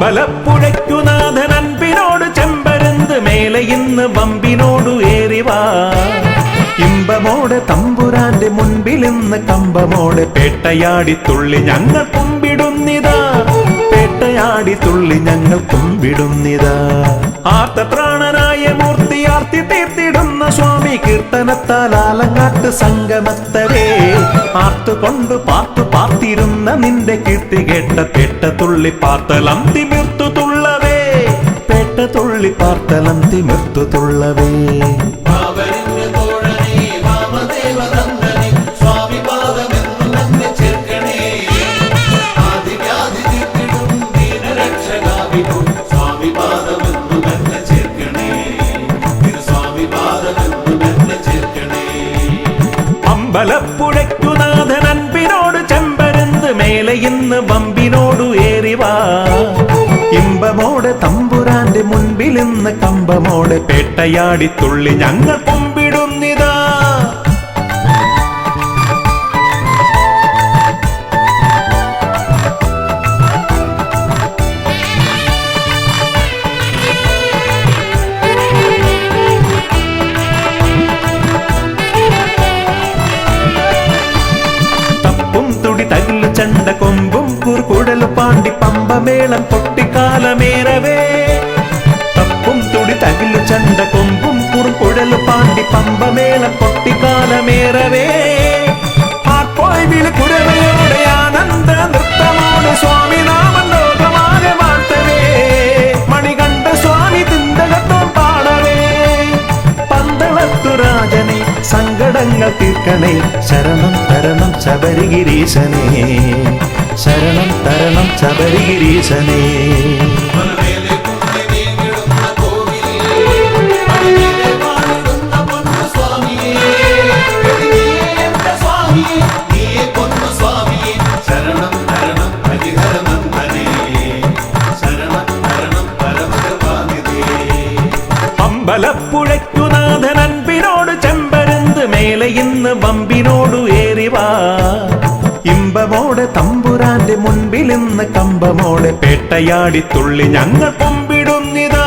അമ്പലപ്പുഴയ്ക്കുനാഥൻ അൻപിനോട് ചെമ്പരുന്ത് മേലെ ഇന്ന് വമ്പിനോടു ഏറിവാ. ഇമ്പമോടെ തമ്പുരാന്റെ മുൻപിൽ ഇന്ന് കമ്പമോടെ പേട്ടയാടി തുള്ളി ഞങ്ങൾ കുമ്പിടുന്നിതാ. പേട്ടയാടി തുള്ളി ഞങ്ങൾ കുമ്പിടുന്നിതാ. ആർത്തത്രാണനായ മൂർത്തി ആർത്തി തീർത്തിടുന്ന സ്വാമി കീർത്തനത്താൽ ആലങ്ങാട്ട് സംഗമത്തവേ. ആർത്തുകൊണ്ട് പാർത്തിരുന്ന നിന്റെ കീർത്തി കേട്ട പേട്ട തുള്ളി പാർത്തലം തിമിർത്തു തുള്ളവേ. പേട്ട തുള്ളി പാർത്തലം തിമിർത്തു തുള്ളവേ. അമ്പലപ്പുഴയ്ക്കുനാഥൻ അൻപിനോട് ചെമ്പരുന്ത് മേലെ ഇന്ന് വമ്പിനോടു ഏറിവാ. ഇമ്പമോടെ തമ്പുരാന്റെ മുൻപിൽ ഇന്ന് കമ്പമോടെ പേട്ടയാടി തുള്ളി ഞങ്ങൾ കുമ്പിടുന്നിതാ. ചണ്ട കൊമ്പും കുറുകുഴലു പാണ്ടി പമ്പമേളം പൊട്ടിക്കാലമേറവേ. തപ്പും തുടി തകിലു ചണ്ട കൊമ്പും കുറുകുഴലു പാണ്ടി പമ്പമേളം പൊട്ടിക്കാലമേറവേ. ആർപ്പോയ് വിളി കുരവയോടെ ആനന്ദ നൃത്തമോടെ സ്വാമി നാമം ലോകമാകെ വാഴ്ത്തവേ. മണികണ്ഠ സ്വാമി തിന്തകത്തോം പാടവേ. പന്തളത്തു രാജനെ സങ്കടങ്ങൾ തീർക്കണേ. ശരണം തരണം ശബരിഗിരീശനേ. ശരണം തരണം ശബരിഗിരീശനേ. അമ്പലപ്പുഴയ്ക്കുനാഥൻ അൻപിനോട് ചെമ്പരുന്ത് മേലെ ഇന്ന് വമ്പിനോടു ഏറിവാ. ഇമ്പമോടെ തമ്പുരാന്റെ മുൻപിൽ ഇന്ന് കമ്പമോടെ പേട്ടയാടി തുള്ളി ഞങ്ങൾ കുമ്പിടുന്നിതാ.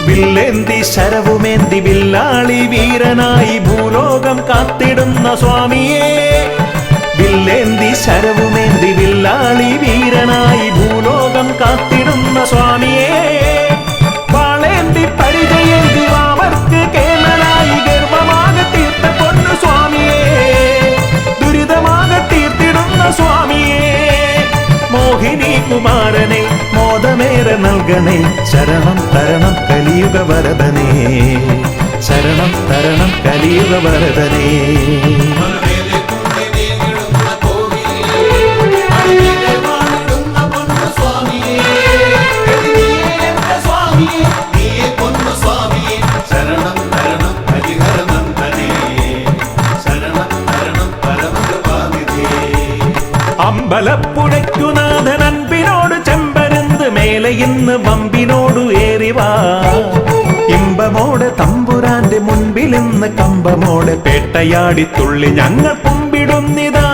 വില്ലേന്തി ശരവുമേന്തി വില്ലാളി വീരനായി ഭൂലോകം കാത്തിടുന്ന സ്വാമിയേ. വില്ലേന്തി ശരവുമേന്തി വില്ലാളി വീരനായി ഭൂലോകം കാത്തിടുന്ന സ്വാമിയേ. വാളേന്തി പരിചയേന്തി വാവർക്ക് കേമനായി ഗർഭമാകെ തീർത്ത പൊന്നു സ്വാമിയേ. ദുരിതമാകെ തീർത്തിടുന്ന സ്വാമിയേ. മോഹിനി കുമാരനെ മോദമേറെ നൽകണേ. ശരണം തരണം കലിയുഗ വരദനേ. ശരണം തരണം കലിയുഗ വരദനേ. അമ്പലപ്പുഴയ്ക്കുനാഥൻ അൻപിനോട് ചെമ്പരുന്ത് മേലെ ഇന്ന് വമ്പിനോടു ഏറിവാ. ഇമ്പമോടെ തമ്പുരാന്റെ മുൻപിൽ ഇന്ന് കമ്പമോടെ പേട്ടയാടി തുള്ളി ഞങ്ങൾ കുമ്പിടുന്നിതാ.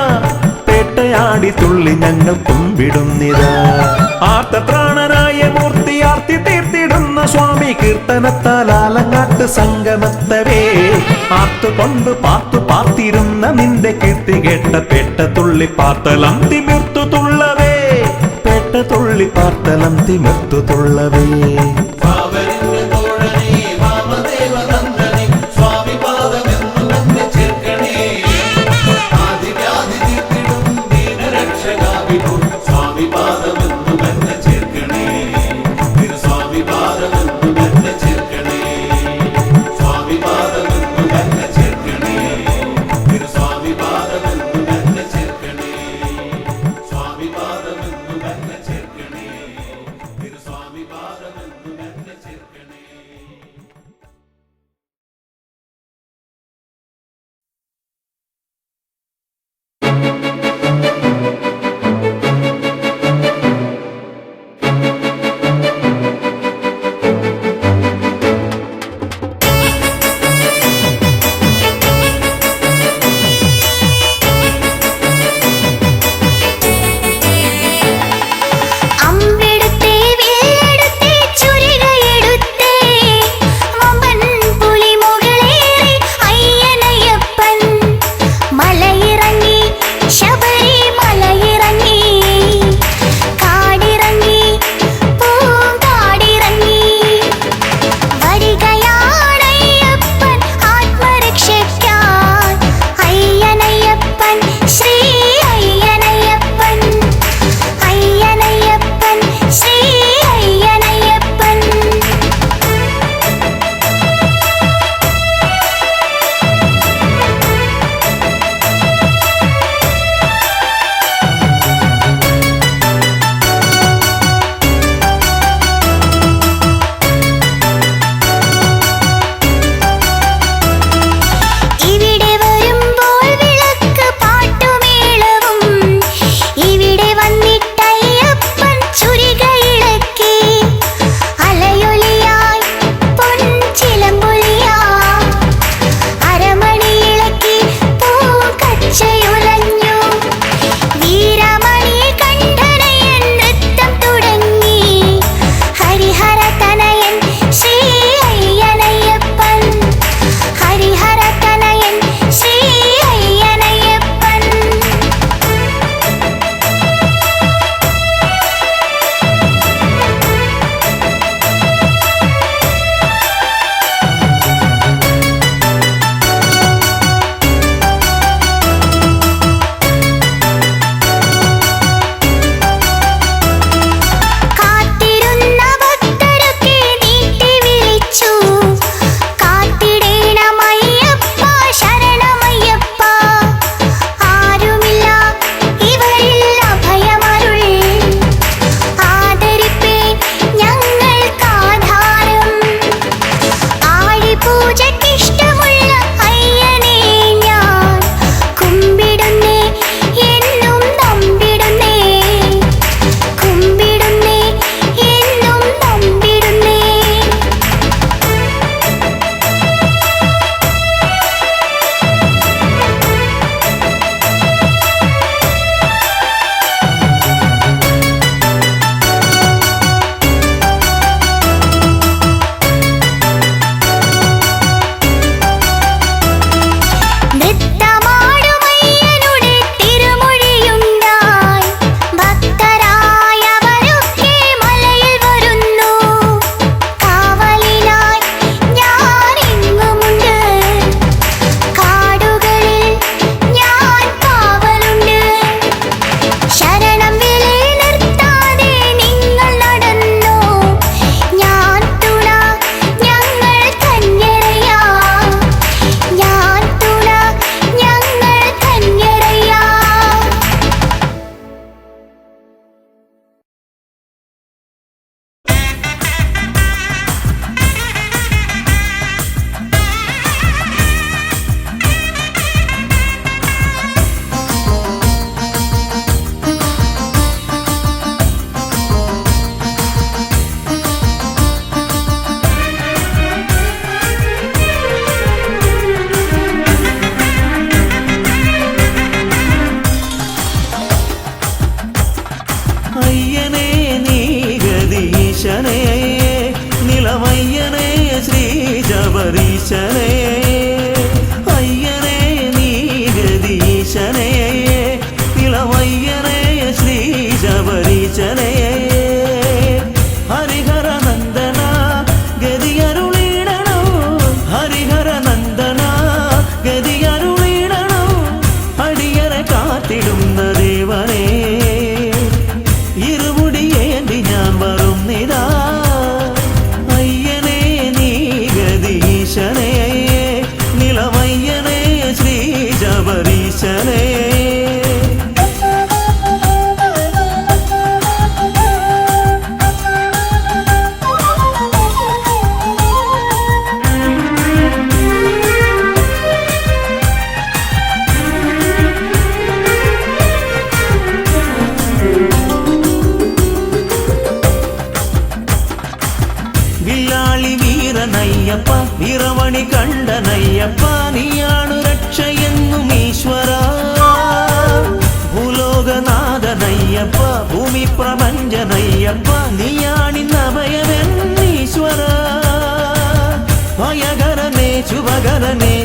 പേട്ടയാടി തുള്ളി ഞങ്ങൾ കുമ്പിടുന്നിതാ. ആർത്തത്രാണനായ മൂർത്തി ആർത്തി തീർത്തിടുന്ന സ്വാമി കീർത്തനത്താൽ ആലങ്ങാട്ട് സംഗമത്തവേ. ആർത്തുകൊണ്ട് പാർത്തിരുന്ന നിന്റെ കീർത്തി കേട്ട പേട്ട തുള്ളി പാർത്തലം തിമിർത്തു തുള്ളവേ. പേട്ട തുള്ളി പാർത്തലം തിമിർത്തു തുള്ളവേ. സ്വാമി പാദമെന്നു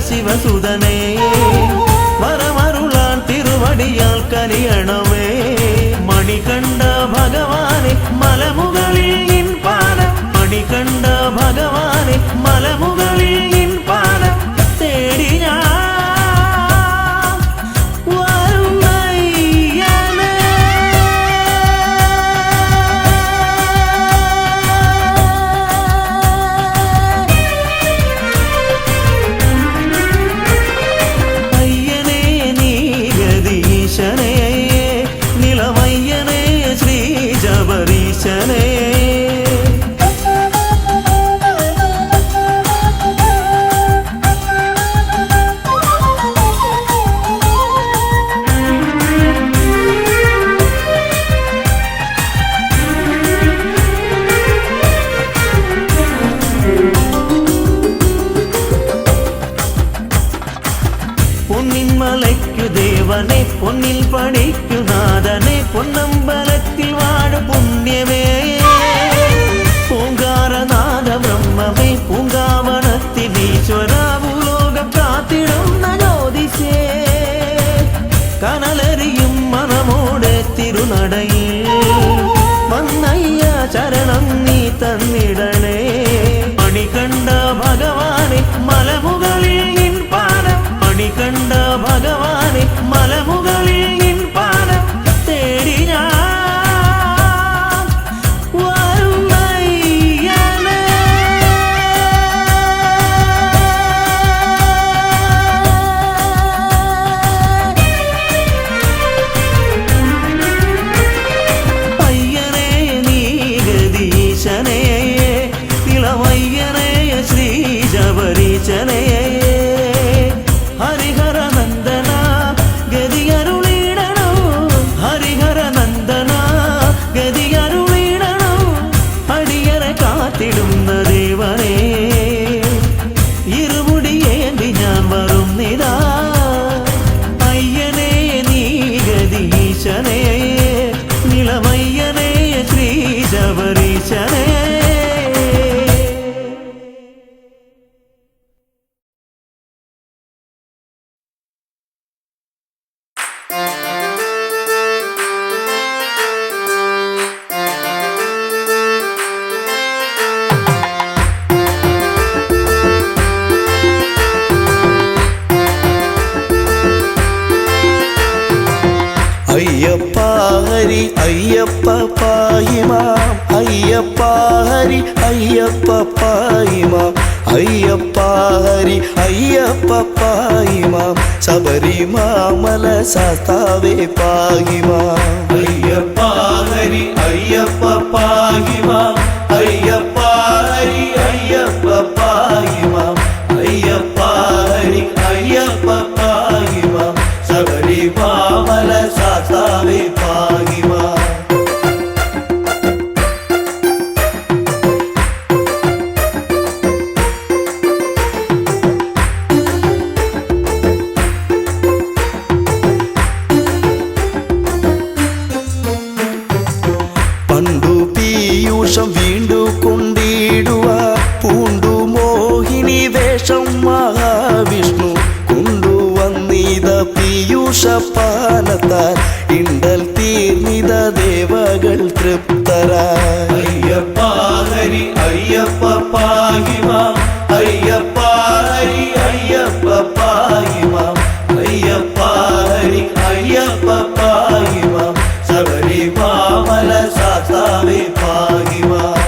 ശിവസുതനേ വരമരുളാൻ തിരുവടിയാൽ കനിയണമേ മണികണ്ഠ ഭഗവാനെ മലമുകളിൽ നിൻ പാദം മണികണ്ഠ ഭഗവാനെ മലമുകളിൽ നിൻ പാദം തേടി ഞാൻ ദേവനെ പൊന്നിൽ പണിക്കുനാഥനെ പൊന്നമ്പലത്തിൽ വാഴു പുണ്യമേ പൂങ്കാരനാഥ ബ്രഹ്മമേ പൂങ്കാവനത്തിനീശ്വര ഭൂലോകം കാത്തിടുന്ന ജ്യോതിഷേ കനലരിയും മനമോടെ തിരുനടയിൽ വന്നയ്യ ചരണം നീ തന്നിടണേ മണികണ്ഠ ഭഗവാനെ മലമുകളിൽ നിൻ പാദം മണികണ്ഠ ഭഗവാനെ മലമുകളിൽ നിൻ പാദം തേടി ഞാൻ വരുന്നയ്യനേ അയ്യനേ നീ ഗദീശനേ തിളമയ്യനേ ശ്രീ ശബരീശനേ നിലമയ്യനേ ശ്രീ ശബരീശനേ അയ്യപ്പ ഹരി അയ്യപ്പ പായിമാം അയ്യപ്പ ഹരി അയ്യപ്പ പായിമാം അയ്യപ്പ ഹരി അയ്യപ്പ പായിമാം ശബരിമാമല ശാസ്താവേ പായിമാം അയ്യപ്പ ഹരി അയ്യപ്പ പായിമാം അയ്യപ്പ ഹരി അയ്യപ്പ പായിമാം അയ്യപ്പ ഹരി അയ്യപ്പ പായിമാം ശബരിമാമല ശാസ്താവേ പായിമാം പണ്ടു പീയൂഷം വീണ്ടു കൊണ്ടിടുക പൂണ്ടു മോഹിനി വേഷം മഹാവിഷ്ണു കൊണ്ടുവന്നിത പീയൂഷപാനത്താൽ ഇണ്ടൽ തീർന്നിത ദേവകൾ തൃപ്തരായി അയ്യപ്പ ഹരി അയ്യപ്പ പാഹിമാം അയ്യപ്പ ഹരി അയ്യപ്പ പാഹിമാം അയ്യപ്പ ഹരി അയ്യപ്പ പാഹിമാം ശബരിമാമല ശാസ്താവേ പാഹിമാം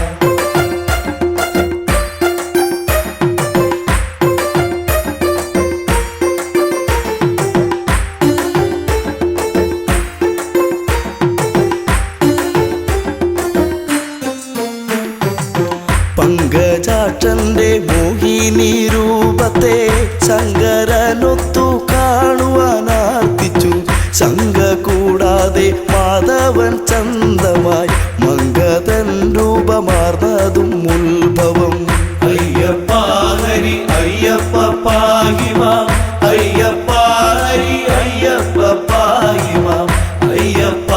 പങ്കജാക്ഷന്റെ മോഹിനി രൂപത്തെ ശങ്കരനൊത്തു കാണുവാനാർത്തിച്ചു ശങ്ക കൂടാതെ മാധവൻ ചന്തമായി മംഗതൻ രൂപമാർന്നതും ഉത്ഭവം അയ്യപ്പ ഹരി അയ്യപ്പ പാഹിമാം അയ്യപ്പ ഹരി അയ്യപ്പ പാഹിമാം അയ്യപ്പ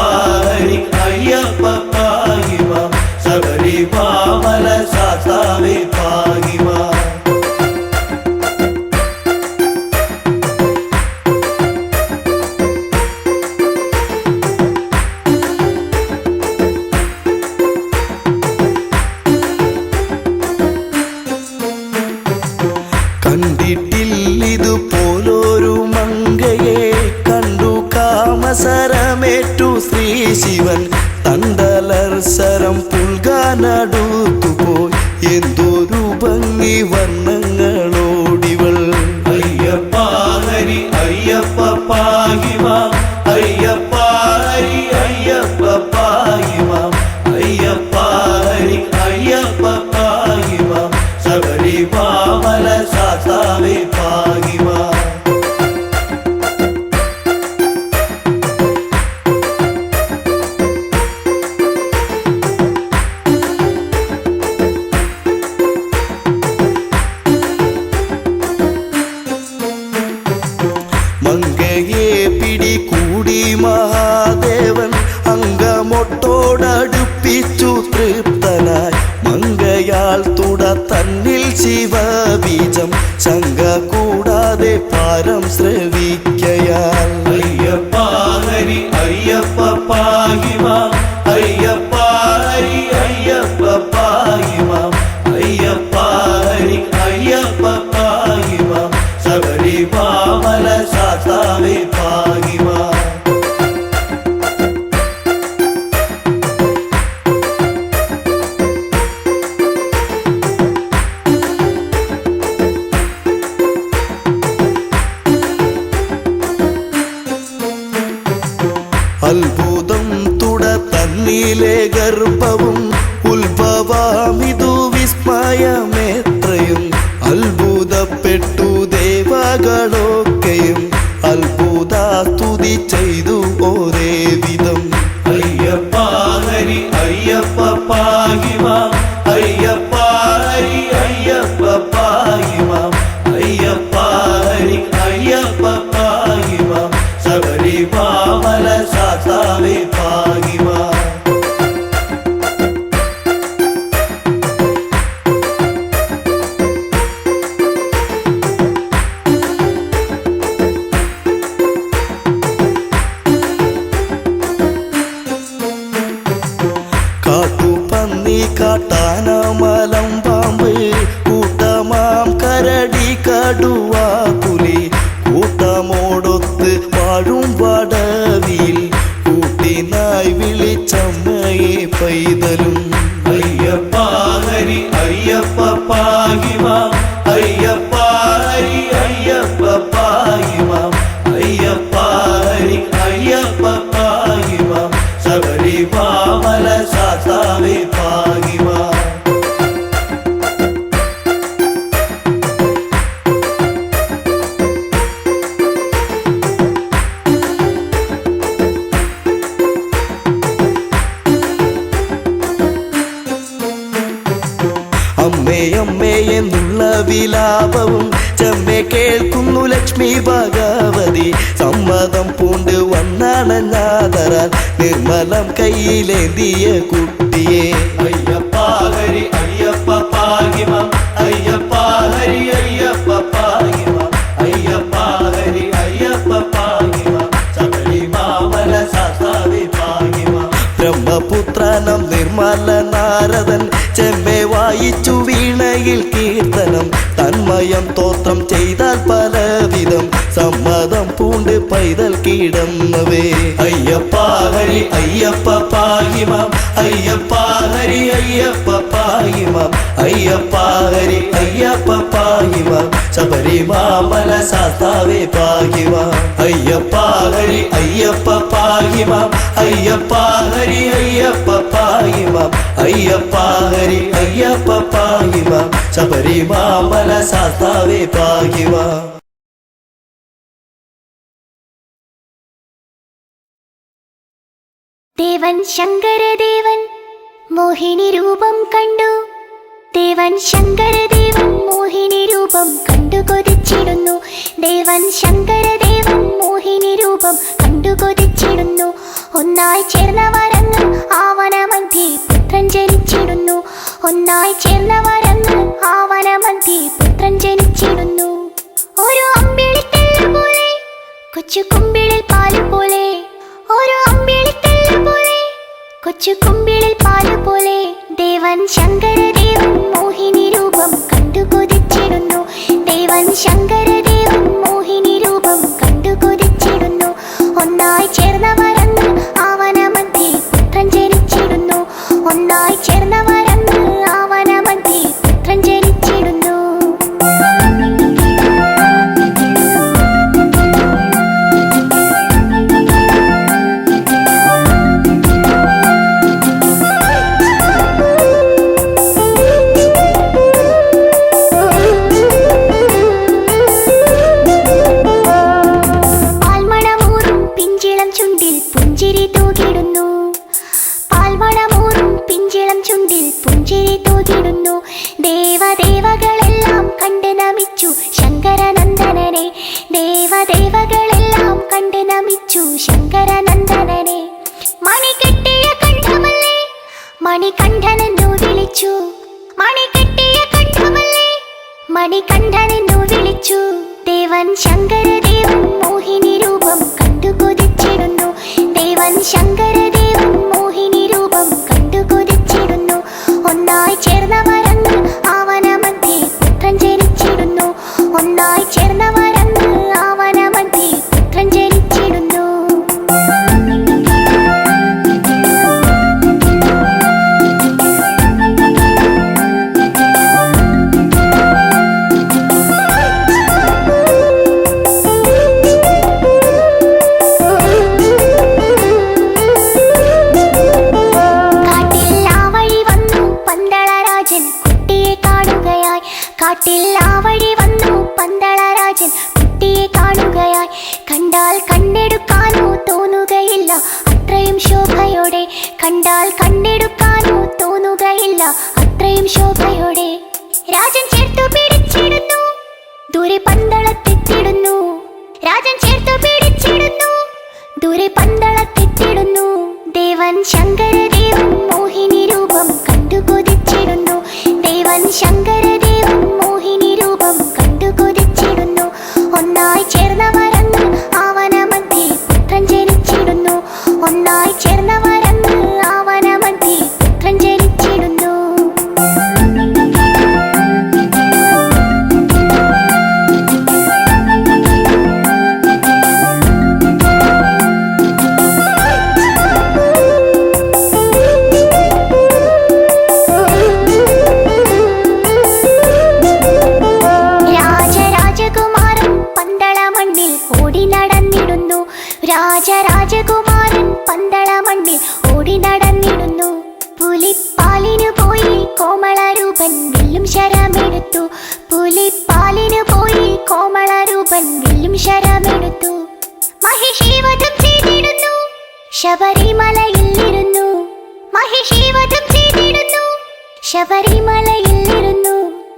ഹരി അയ്യപ്പ പാഹിമാം ശബരിമാമല ശാസ്താവേ പാഹിമാം ശിവൻ തണ്ടലർസരം പുൽകാനടുത്തുപോയി എന്തൊരു ഭംഗി വർണ്ണങ്ങളോടിവൾ അയ്യപ്പ ഹരി അയ്യപ്പ പാഹിമാം അയ്യപ്പ ഹരി അയ്യപ്പ പാഹിമാം അയ്യപ്പ ഹരി അയ്യപ്പ പാഹിമാം ശബരിമല ശാസ്താവേ പാഹിമാം മങ്കയെ പിടികൂടി മഹാദേവൻ അങ്കമൊട്ടോടടുപ്പിച്ചു തൃപ്തനായി മങ്കയാൾ തുട തന്നിൽ ശിവബീജം ശങ്ക കൂടാതെ പാരം ശ്രവിക്കയാൽ അയ്യപ്പ ഹരി അയ്യപ്പ പാഹിമാം അയ്യപ്പ ഹരി അയ്യപ്പ പാഹിമാം അയ്യപ്പ ഹരി അയ്യപ്പ പാഹിമാം ശബരിമല ശാസ്താവേ പാഹിമാം അത്ഭുതം തുട തന്നിലെ ഗർഭവും ഉത്ഭവമിതു വിസ്മയമേത്രയും അത്ഭുതപ്പെട്ടു ദേവകളൊക്കെയും അത്ഭുത സ്തുതി ചെയ്തു ഒരേ വിധം അയ്യപ്പ ഹരി അയ്യപ്പ പാഹിമാം അയ്യപ്പ ഹരി അയ്യപ്പ പാഹിമാം അയ്യപ്പ ഹരി അയ്യപ്പ പാഹിമാം ശബരിമല ശാസ്താവേ പാഹിമാം കാട്ടുപന്നി കാട്ടാനമലം പാമ്പ് കൂട്ടമാം കരടി കടുവ പുലി കൂട്ടമോടൊത്ത് വാഴും വടവിൽ കൂട്ടിനായി വിളിച്ചമ്മയെ പൈതലും അയ്യപ്പ ഹരി അയ്യപ്പ പാഹിമാം അയ്യപ്പ ഹരി അയ്യപ്പ പാഹിമാം അയ്യപ്പ ഹരി അയ്യപ്പ പാഹിമാം ശബരിമല ശാസ്താവേ പാഹിമാം അമ്മേ അമ്മേ എന്നുള്ള വിലാപവും ചെമ്മെ കേൾക്കുന്നു ലക്ഷ്മി ഭഗവതി സമ്മതം പൂണ്ട് വന്നണഞ്ഞാതരാൽ നിർമ്മലം കയ്യിലേന്തിയ കുട്ടിയെ അയ്യപ്പ ഹരി അയ്യപ്പ പാഹിമാം അയ്യപ്പ ഹരി അയ്യപ്പ പാഹിമാം അയ്യപ്പ ഹരി അയ്യപ്പ പാഹിമാം ശബരിമല ശാസ്താവേ പാഹിമാം ബ്രഹ്മപുത്രനം നിർമ്മല നാരദൻ ചെമ്മെ വായിച്ചു വീണയിൽ കീർത്തനം തന്മയം തോത്രം ചെയ്താൽ പലവിധം സമ്മതം പൂണ്ട് പൈതൽ കീടന്നവേ അയ്യപ്പ ഹരി അയ്യപ്പ പാഹിമാം അയ്യപ്പ ഹരി അയ്യപ്പ പാഹിമാം അയ്യപ്പ ഹരി അയ്യപ്പ പാഹിമാം ശബരിമല ശാസ്താവേ പാഹിമാം അയ്യപ്പ ഹരി അയ്യപ്പ പാഹിമാം അയ്യപ്പ ഹരി അയ്യപ്പ പാഹിമാം അയ്യപ്പ ഹരി അയ്യപ്പ പാഹിമാം ശബരിമല ശാസ്താവേ പാഹിമാം ദേവൻ ശങ്കരദേവൻ മോഹിനി രൂപം കണ്ടു ദേവൻ ശങ്കരദേവൻ മോഹിനി രൂപം കണ്ടു കൊതിച്ചിടുന്നു ദേവൻ ശങ്കരദേവൻ മോഹിനി രൂപം കണ്ടു കൊതിച്ചിടുന്നു ഒന്നായി ചേർന്നവരങ്ങൾ ആവനമധ്യേ പുത്രൻ ജനിച്ചിടുന്നു ഒന്നായി ചേർന്നവരങ്ങൾ ആവനമധ്യേ പുത്രൻ ജനിച്ചിടുന്നു ഒരു അമ്പിളിത്തെല്ല് പോലെ കൊച്ചു കുമ്പിളിൽ പാല് പോലെ ഒരു അമ്പിളിത്തെല്ല് പോലെ കൊച്ചു കുമ്പിളിൽ പാല് പോലെ ദേവൻ ശങ്കരദേവൻ മോഹിനി രൂപം കണ്ടു കൊതിച്ചിടുന്നു ദേവൻ ശങ്കരദേവൻ മോഹിനി രൂപം കണ്ടു കൊതിച്ചിടുന്നു ഒന്നായി ചേർന്നവരങ്ങൾ ആവനമധ്യേ മണികണ്ഠനെന്നു വിളിച്ചു. ദേവൻ ശങ്കരദേവൻ മോഹിനി രൂപം കണ്ടു കൊതിച്ചിടുന്നു. ദേവൻ ശങ്കരദേവൻ മോഹിനി രൂപം കണ്ടു കൊതിച്ചിടുന്നു. ഒന്നായി ചേർന്നവരന്ന് ആവനമധ്യേ പുത്രൻ ജനിച്ചിടുന്നു. ഒന്നായി ചേർന്നവരന്ന് ആവനമധ്യേ പുത്രൻ ജനിച്ചിടുന്നു. കാട്ടിൽ ആ വഴി വന്നു പന്തളരാജൻ കുട്ടിയെ കാണുകയായി. കണ്ടാൽ കണ്ടെടുക്കാനോ തോന്നുകയില്ല അത്രയും ശോഭയോടെ. കണ്ടാൽ കണ്ടെടുക്കാനോ തോന്നുകയില്ല അത്രയും ശോഭയോടെ. രാജൻ ചേർത്തു പിടിച്ചിടുന്നു, ദൂരെ പന്തളത്തെത്തിടുന്നു. രാജൻ ചേർത്തു പിടിച്ചിടുന്നു, ദൂരെ പന്തളത്തെത്തിടുന്നു. ദേവൻ ശങ്കരദേവൻ മോഹിനി രൂപം കണ്ടു കൊതിച്ചിടുന്നു. ദേവൻ ശങ്കരദേവൻ മോഹിനി രൂപം കണ്ടു കൊതിച്ചിടുന്നു. ഒന്നായി ചേർന്നവരന്ന് ആവനമധ്യേ പുത്രൻ ജനിച്ചിടുന്നു. ഒന്നായി ചേർന്നവരന്ന് ആവനമധ്യേ പുത്രൻ ജനിച്ചിടുന്നു. രാജരാജകുമാരൻ പന്തള മണ്ണിൽ ഓടി നടന്നിടുന്നു. പുലിപ്പാലിനു പോയി കോമളരൂപൻ വില്ലും ശരമെടുത്തു. പുലിപ്പാലിനു പോയി കോമളരൂപൻ വില്ലും ശരമെടുത്തു. മഹിഷീവധം ചെയ്തിടുന്നു, ശബരിമലയിൽ ഇരുന്നു. മഹിഷീവധം ചെയ്തിടുന്നു, ശബരിമലയിൽ ഇരുന്നു.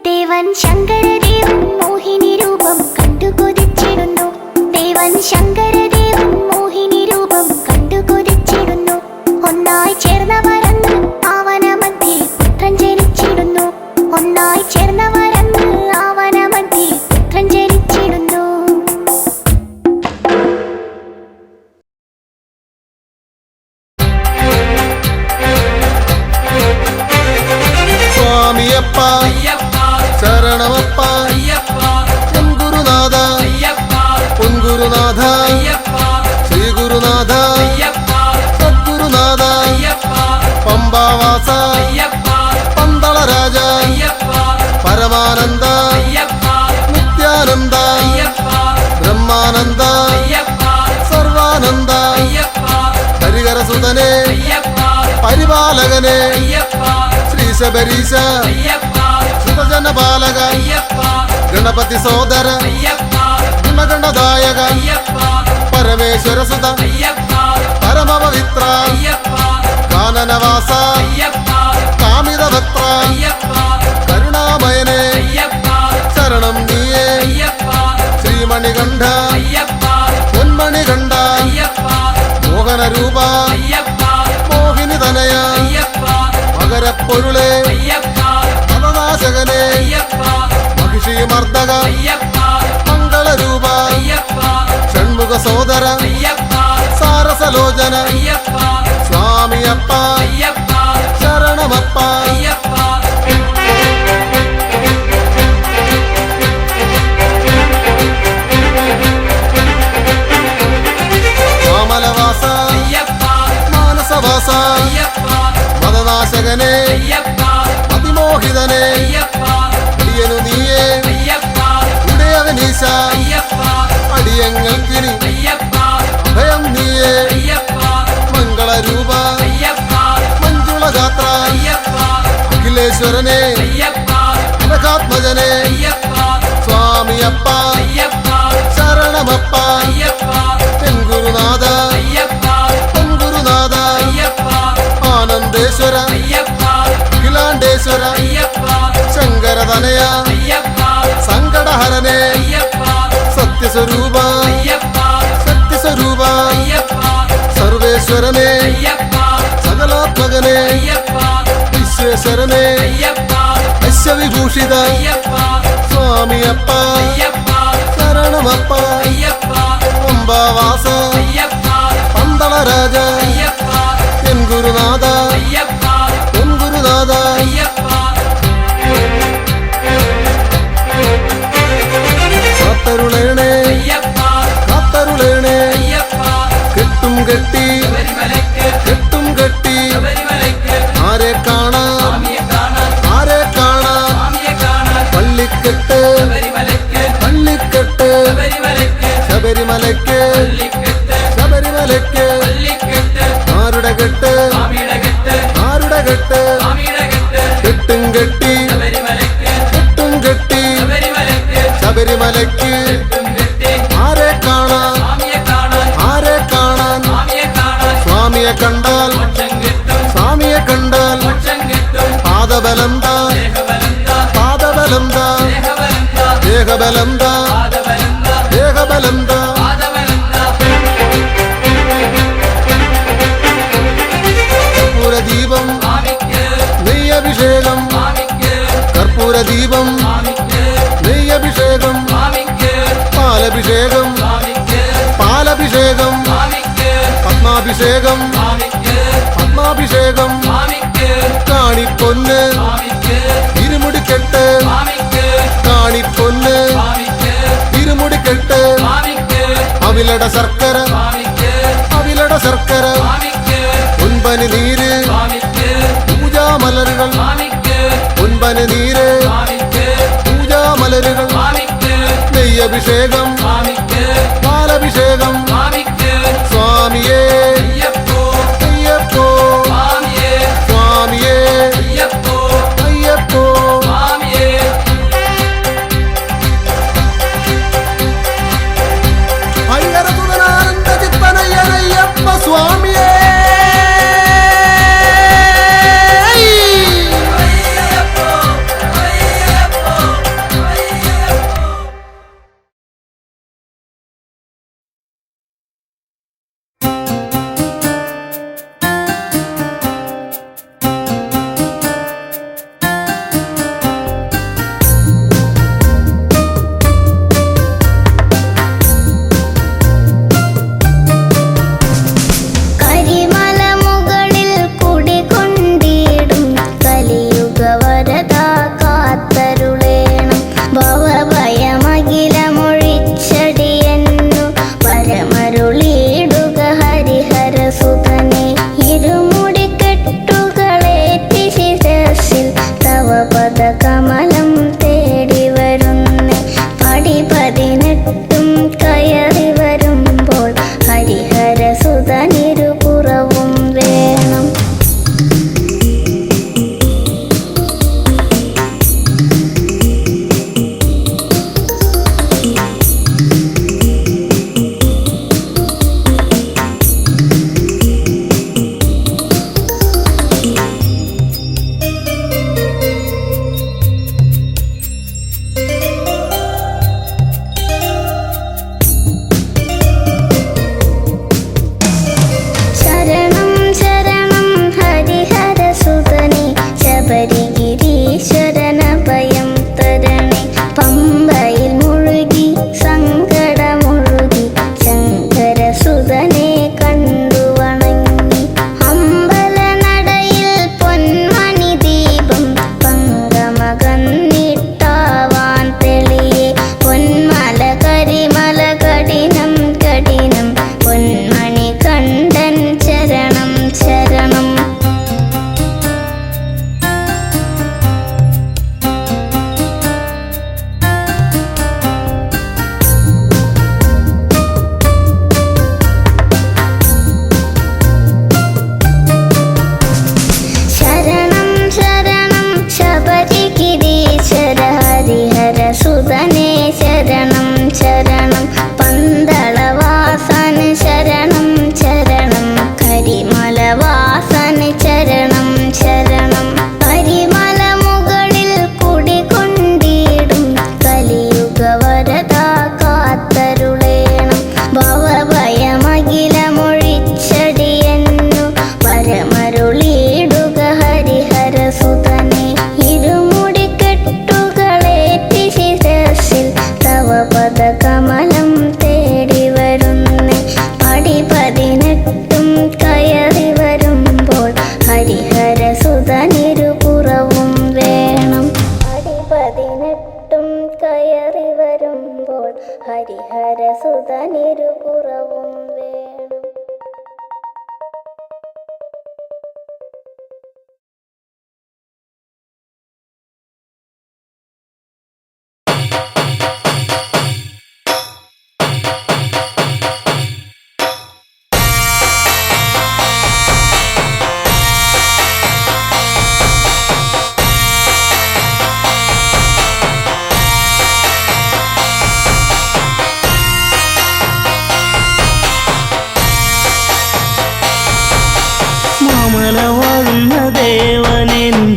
ദേവൻ ശങ്കരദേവൻ മോഹിനി രൂപം കണ്ടു കൊതിച്ചിടുന്നു. ദേവൻ ശങ്കരദേവൻ മോഹിനി രൂപം കണ്ടു കൊതിച്ചിടുന്നു. ഒന്നായി ചേർന്നവരന്ന് ആവനമധ്യേ പുത്രൻ ജനിച്ചിടുന്നു. ഒന്നായി ചേർന്നവരന്ന് ആവനമധ്യേ പുത്രൻ ജനിച്ചിടുന്നു. സ്വാമിയപ്പ ശരണമപ്പ എൻ ഗുരുനാഥ പൊൻഗുരുനാഥ ശ്രീ ഗുരുനാഥ സദ്ഗുരുനാഥ പമ്പാവാസ പന്തളരാജ പരമാനന്ദ നിത്യാനന്ദ ബ്രഹ്മാനന്ദ സർവാനന്ദ ഹരിഹരസുതനെ പരിപാലകനെ ശ്രീ ശബരീശ ശ്രുതജനപാലക ഗണപതി സോദര ഗണഗണദായക പരമേശ്വര സുത പരമപവിത്ര കാനനവാസ കാമിതഭക്ത കരുണാമയനെ ശരണം നീയേ ശ്രീമണികണ്ഠ പൊന്മണികണ്ഠ മോഹനരൂപ മോഹിനി തനയ മകരപ്പൊരുളെ പദനാശകനെ മഹിഷീമർദ്ദക മംഗളരൂപ ഷൺമുഖ സോദര സാരസലോചന സ്വാമിയപ്പ ശരണമപ്പ മാമലവാസ മാനസവാസ മദനാശകനെ അതിമോഹിതനെ അടിയനു നീയേ ഉടയവനീശ അടിയങ്ങൾക്കിനി അഭയം നീയേ മംഗളരൂപ മഞ്ജുളഗാത്ര അഖിലേശ്വരനെ അനഘാത്മജനെ സ്വാമിയപ്പ ശരണമപ്പ എൻ ഗുരുനാഥ പൊൻഗുരുനാഥ ആനന്ദേശ്വര അഖിലാണ്ടേശ്വര ശങ്കരതനയ സങ്കടഹരനെ സത്യസ്വരൂപ സത്യസ്വരൂപ സർവേശ്വരനെ സകലാത്മകനെ വിശ്വേശ്വരനെ അശ്വവിഭൂഷിത സ്വാമി സ്വാമിയപ്പ ശരണമപ്പ പമ്പാവാസ പന്തള രാജ എൻ ഗുരുനാഥ എൻ ഗുരുനാഥ കാത്തരുളേണേ കാത്തരുളേണേ കെട്ടും കെട്ടി കെട്ടും കെട്ടി ആരെ കാണാൻ ആരെ കാണാൻ പള്ളിക്കെട്ട് പള്ളിക്കെട്ട് ശബരിമലയ്ക്ക് ശബരിമലയ്ക്ക് ആരുടെ കെട്ട് ആരുടെ കെട്ട് കെട്ടും കെട്ടി കെട്ടും കെട്ടി ശബരിമലയ്ക്ക് ആരെ കാണാൻ ആരെ കാണാൻ സ്വാമിയെ കണ്ടാൽ സ്വാമിയെ കണ്ടാൽ പാദബലം താ പാദബലം താ ദേഹബലം താ ദേഹബലം താ കർപ്പൂരദീപം നെയ്യഭിഷേകം കർപ്പൂരദീപം നെയ്യഭിഷേകം പാലഭിഷേകം പാലഭിഷേകം പത്മാഭിഷേകം പത്മാഭിഷേകം കാണിപ്പൊന്ന് ഇരുമുടിക്കെട്ട് കാണിപ്പൊന്ന് ഇരുമുടിക്കെട്ട് അവിലട ശർക്കര അവിലട ശർക്കര ഉൻപനി നീര് പൂജാമലരുകൾ ഉൻപനി നീര് പൂജാമലരുകൾ നെയ്യഭിഷേകം പാലഭിഷേകം സ്വാമിയേ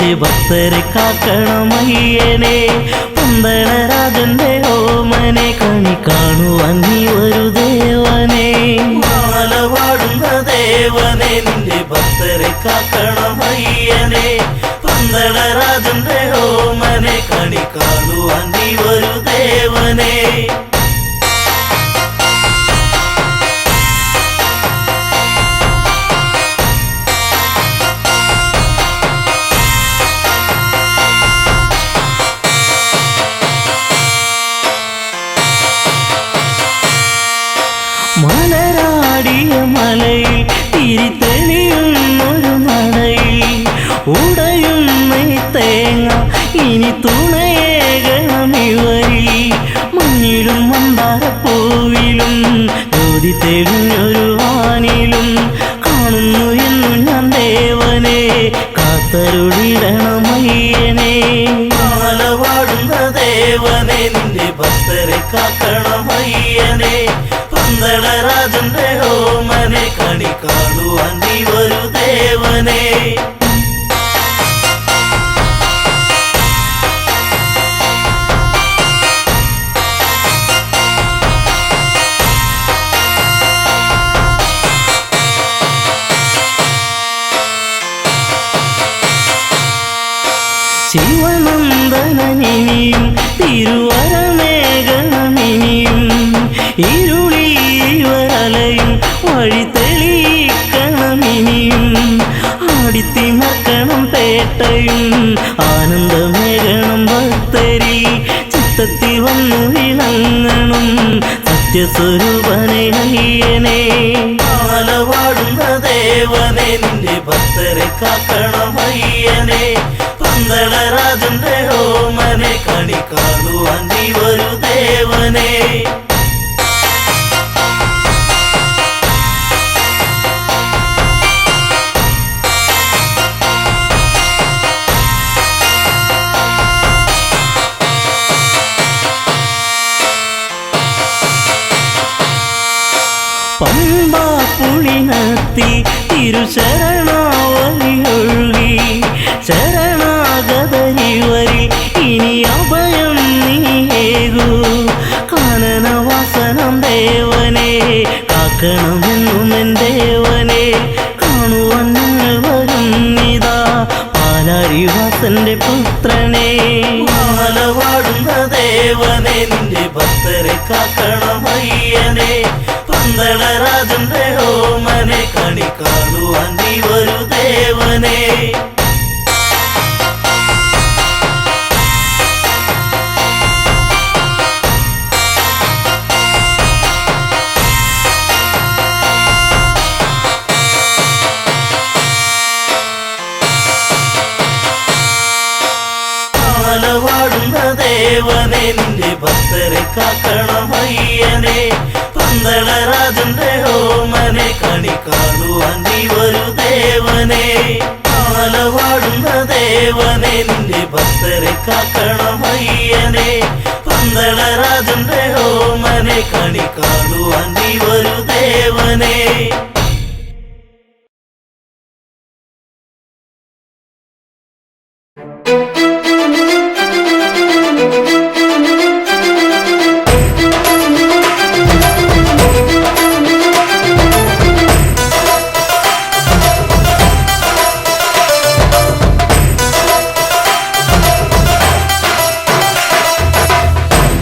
നിന്റെ ഭക്തരെ കാക്കണമയ്യനെ. പന്തളരാജന്റെ ഓമനെ കണി കാണുവാൻ നീ ഒരു ദേവനെ. മാല പാടുന്ന ദേവനെ നിന്റെ ഭക്തരെ കാക്കണമയ്യനെ. പന്തളരാജന്റെ ഓമനെ കണി കാണുവാൻ നീ ഒരു ദേവനെ. മലരാടിയ മലയിൽ തിരിതെളിയുന്നൊരു നടയിൽ ഉടയുന്ന തേങ്ങ ഇനി തുണയേകണമിവരിൽ. മഞ്ഞിലും മന്ദാരപ്പൂവിലും ജ്യോതി തെളിഞ്ഞൊരു വാനിലും കാണുന്നു എന്നു ഞാൻ ദേവനെ. കാത്തരുളിടണമയ്യനെ. മാല പാടുന്ന ദേവനെ നിന്റെ ഭക്തരെ കാക്കണമയ്യനെ. പന്തളരാജന്റെ ഓമനെ കണി കാണുവാൻ നീ ഒരു ദേവനെ. ശിവനന്ദനനിയും തിരുവരമേഘനമിനിയും ഇരുളിവരലയും വഴി തെളിയിക്കണമിനിയും. ആടിത്തിമർക്കണം പേട്ടയും ആനന്ദമേകണം ഭക്തരി. ചിത്തത്തിൽ വന്നു വിളങ്ങണം സത്യസ്വരൂപനെ അയ്യനെ. മാല പാടുന്ന ദേവനെ നിന്റെ ഭക്തരെ കാക്കണമയ്യനെ. പന്തളരാജന്റെ ഓമനെ കണി കാണുവാൻ നീ ഒരു ദേവനെ. പമ്പാ പുളിനത്തി തിരുശരണാവലി ഒഴുകി. ശരണാഗതരിവരി ഇനി അഭയം നീയേകൂ. കാനനവാസനം ദേവനെ കാക്കണമെന്നും എൻ ദേവനെ. കാണുവാൻ ഞങ്ങൾ വരുന്നിതാ പാലാരിവാസന്റെ പുത്രനെ. മാല പാടുന്ന ദേവനെ നിന്റെ ഭക്തരെ കാക്കണമയ്യനെ. പന്തളരാജന്റെ ഓമനെ കണി കാണുവാൻ നീ ഒരു ദേവനെ. മാല പാടുന്ന ദേവനെ നിന്റെ ഭക്തരെ കാക്കണമയ്യനെ. പന്തളരാജന്റെ ഓമനെ കണി കാണുവാൻ നീ ഒരു ദേവനെ. മാല പാടുന്ന ദേവനെ നിന്റെ ഭക്തരെ കാക്കണമയ്യനെ. പന്തളരാജന്റെ ഓമനെ കണി കാണുവാൻ നീ ഒരു ദേവനെ.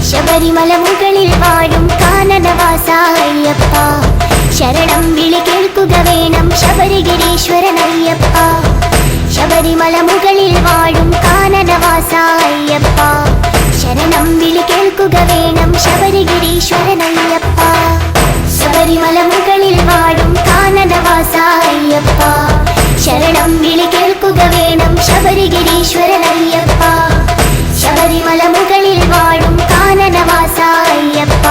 ശബരിമല മുകളിൽ വാഴും കാനനവാസ അയ്യപ്പ. ശരണം വിളി കേൾക്കുക വേണം ശബരിഗിരീശ്വരൻ അയ്യപ്പ. ശബരിമല മുകളിൽ വാഴും കാനനവാസ അയ്യപ്പ. ശരണം വിളി കേൾക്കുക വേണം ശബരിഗിരീശ്വരൻ അയ്യപ്പ. ശബരിമല മുകളിൽ വാഴും കാനനവാസ അയ്യപ്പ. ശരണം വിളി കേൾക്കുക വേണം ശബരിഗിരീശ്വരൻ അയ്യപ്പ. ശബരിമല മുകളിൽ വാഴും കാനനവാസ അയ്യപ്പ.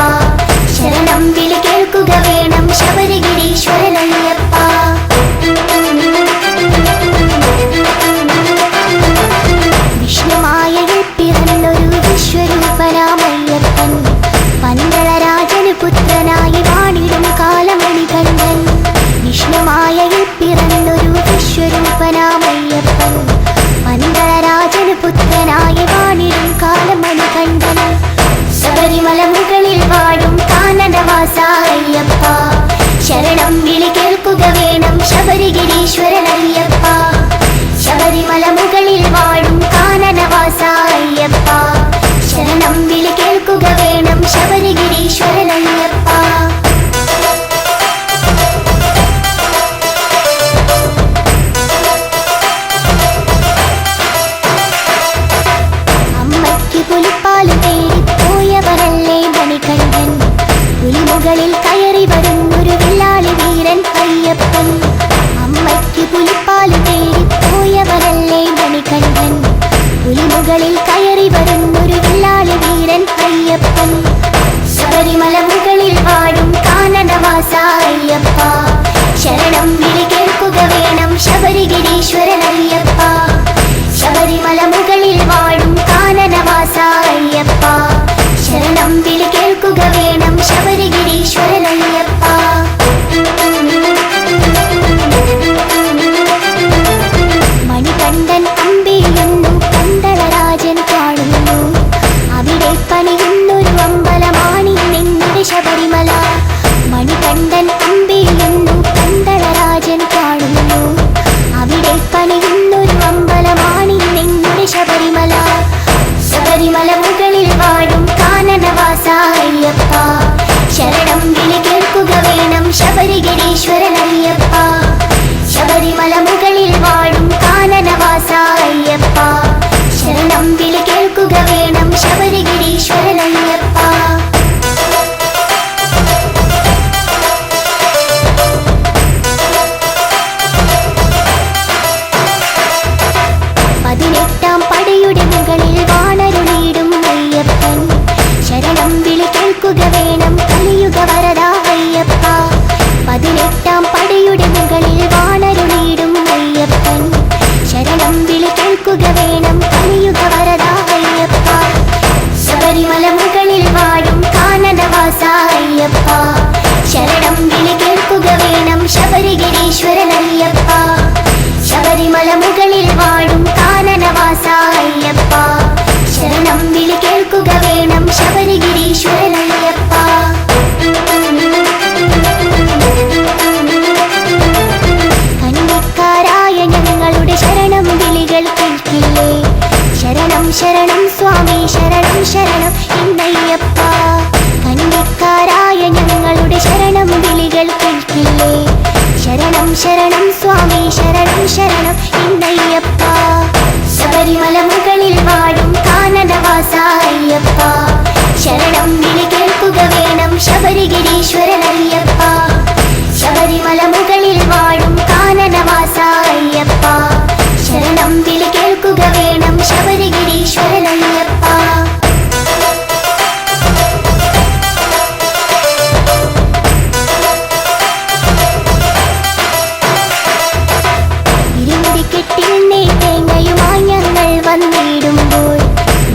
ശരണം വിളി കേൾക്കുക വേണം ശബരിഗിരീശ്വരൻ അയ്യപ്പ. വിഷ്ണുമായയിൽ പിറന്നൊരു വിശ്വരൂപനാമയ്യപ്പൻ. പന്തളരാജന് പുത്രനായി വാണിടും കാലമണികണ്ഠൻ. വിഷ്ണുമായയിൽ പിറന്നൊരു വിശ്വരൂപനാമയ്യപ്പൻ. പന്തള അയ്യപ്പൻ ശബരിമല മുകളിൽ വാഴും കാനനവാസ അയ്യപ്പ ശരണം വിളി കേൾക്കുക വേണം ശബരിഗിരീശ്വരൻ അയ്യപ്പ ശബരിമല മുകളിൽ വാഴും കാനനവാസ അയ്യപ്പ ശരണം വിളി കേൾക്കുക വേണം ശബരിഗിരീശ്വരൻ അയ്യപ്പ മണികണ്ഠൻ അമ്പിയുന്നു പന്തളരാജൻ കാണുന്നു അവിടെ പണിയുന്നൊരു അമ്പലമാണി നിങ്ങളുടെ ശബരിമല മണികണ്ഠൻ അമ്പിയുന്നു പന്തളരാജൻ കാണുന്നു അവിടെ പണിയുന്നൊരു അമ്പലമാണി നിങ്ങളുടെ ശബരിമല ശബരിമല മുകളിൽ വാഴും കാനനവാസ അയ്യപ്പ ശരണം വിളി കേൾക്കുക വേണം ശബരിഗിരീശ്വരൻ അയ്യപ്പ ശബരിമല മുകളിൽ വാഴും കാനനവാസ അയ്യപ്പ ശരണം വിളി കേൾക്കുക വേണം ശബരിഗിരീശ്വരൻ അയ്യപ്പ 18 പടയുടെ മുകളിൽ വാണരുളിയിടും അയ്യപ്പൻ ശരണം വിളി കേൾക്കുക വേണം കലിയുഗ വരദ അയ്യപ്പ 18 പടയുടെ മുകളിൽ വാണരുളിയിടും അയ്യപ്പൻ ശരണം വിളി കേൾക്കുക വേണം കലിയുഗ വരദ അയ്യപ്പ ശബരിമല മുകളിൽ വാഴും കാനനവാസ അയ്യപ്പ ശരണം വിളി കേൾക്കുക വേണം ശബരിഗിരീശ്വരൻ അയ്യപ്പ ശബരിമല മുകളിൽ വാഴും കാനനവാസ അയ്യപ്പ ശരണം വിളി കേൾക്കുക വേണം ശബരിഗിരീശ്വരൻ അയ്യപ്പ കന്നിക്കാരായ ഞങ്ങളുടെ ശരണം വിളികൾ കേൾക്കില്ലേ ശരണം ശരണം സ്വാമി ശരണം ശരണം എന്നയ്യപ്പ കന്നിക്കാരായ ഞങ്ങളുടെ ശരണം വിളികൾ കേൾക്കില്ലേ ശരണം ശരണം സ്വാമി ശരണം ശരണം എന്നയ്യപ്പ ശബരിമല മുകളിൽ വാഴും കാനനവാസ അയ്യപ്പ ശരണം വിളി കേൾക്കുക വേണം ശബരിഗിരീശ്വരൻ അയ്യപ്പ ശബരിമല മുകളിൽ വാഴും കാനനവാസ അയ്യപ്പ ശരണം വിളി കേൾക്കുക വേണം ശബരിഗിരീശ്വരൻ അയ്യപ്പ വന്നിടുമ്പോൾ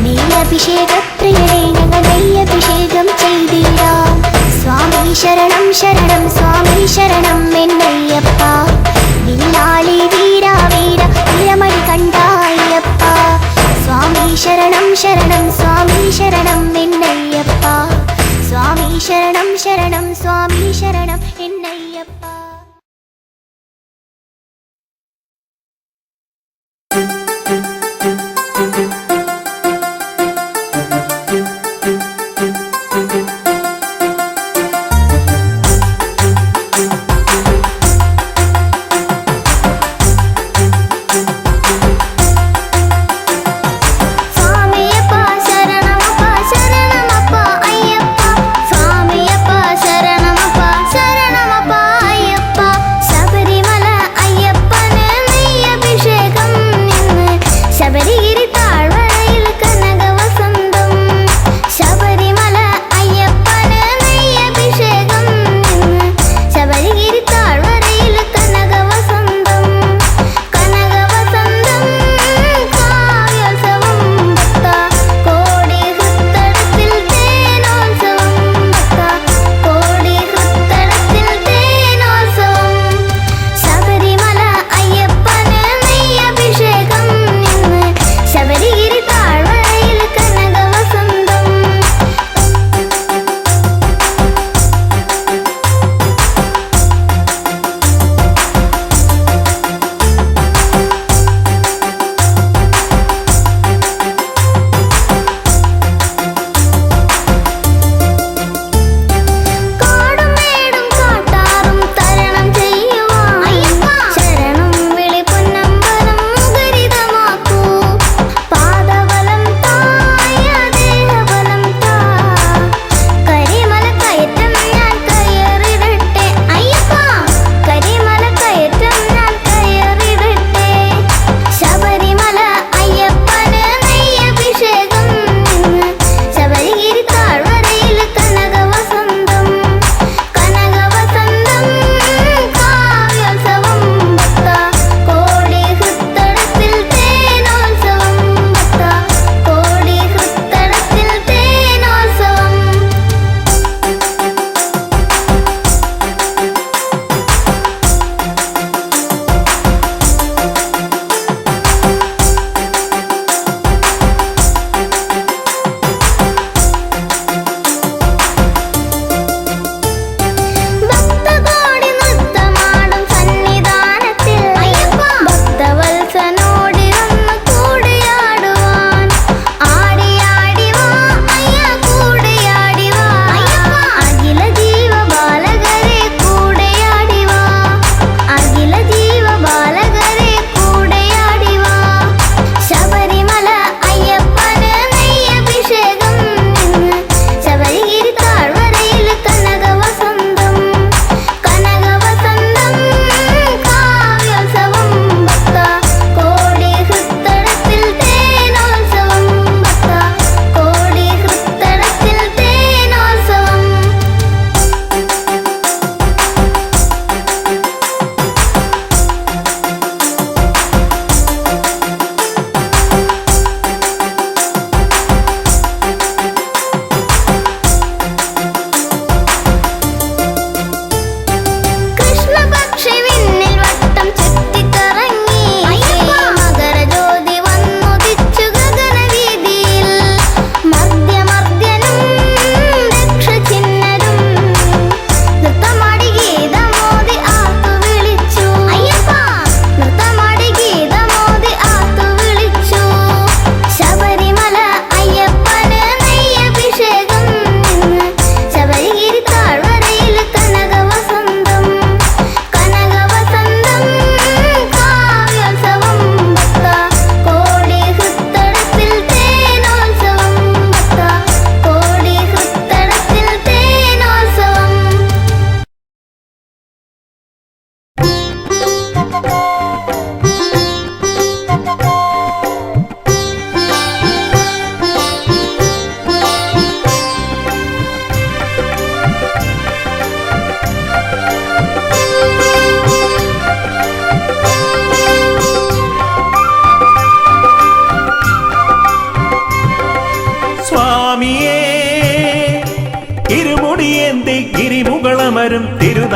നെയ്യഭിഷേകപ്രിയനെ ഞങ്ങൾ നെയ്യഭിഷേകം ചെയ്തിടാം സ്വാമി ശരണം ശരണം സ്വാമി ശരണം എന്നയ്യപ്പ വില്ലാളി വീര വീര വീരമണി കണ്ട അയ്യപ്പ സ്വാമി ശരണം ശരണം സ്വാമി ശരണം എന്നയ്യപ്പ സ്വാമി ശരണം ശരണം സ്വാമി ശരണം എന്നയ്യപ്പ ശരണമപ്പ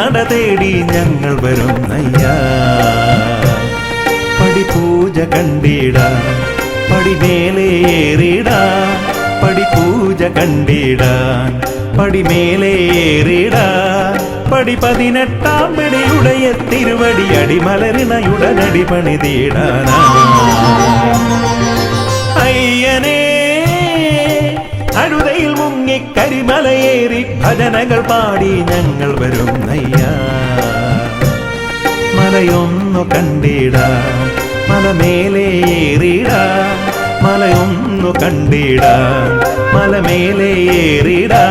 തിരുനട തേടി ഞങ്ങൾ വരുന്നയ്യാ പടിപൂജ കണ്ടിടാ പടിമേലേറിടാ പടിപൂജ കണ്ടിടാൻ പടിമേലേറിടാ പടി 18 പടിയുടയ തിരുവടി അടിമലരിണയുടനടി പണിതീടാനാ അയ്യനേ അഴുതയിൽ മുങ്ങി കരിമലയേറി ഭജനകൾ പാടി ഞങ്ങൾ വരുന്നയ്യാ മലയൊന്നു കണ്ടിടാ മലമേലേറിടാ മലയൊന്നു കണ്ടിടാ മലമേലേറിടാ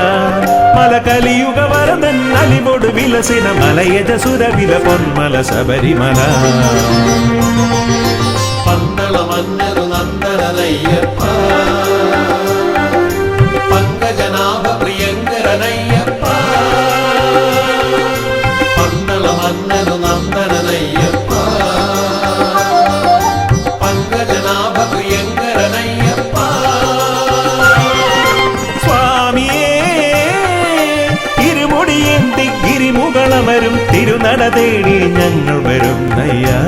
മല കലിയുഗ വരദൻ അലിവോട് വിലസിന മലയജസുര വില പൊന്മല ശബരിമല പന്തള മന്നരു നന്ദനയ്യപ്പ പങ്കജനാഭ പ്രിയങ്കരനയ്യപ്പ പന്തള മന്നരു നന്ദനയ്യപ്പ പങ്കജനാഭ പ്രിയങ്കരനയ്യപ്പ സ്വാമിയേ ഇരുമുടിയേന്തി ഗിരിമുകളമരും തിരുനട തേടി ഞങ്ങൾ വരുന്നയ്യാ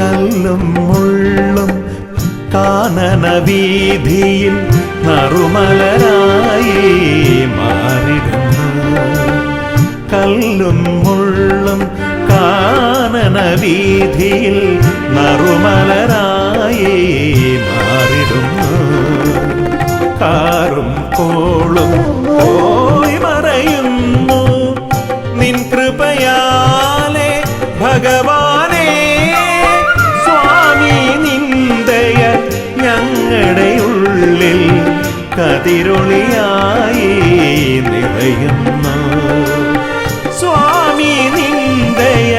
കല്ലും മുള്ളും കാനന വീതിയിൽ നറുമലരായി മാറിടുന്നു കല്ലും മുള്ളും കാനന വീതിയിൽ നറുമലരായി മാറിടുന്നു കാറും കോളും പോയി മറയുന്നു നിൻ കൃപയാലെ ഭഗവാനേ നിന്ദയ ഞങ്ങളുടെ ഉള്ളിൽ കതിരൊളിയായി നിറയുന്നു സ്വാമി നിന്ദയ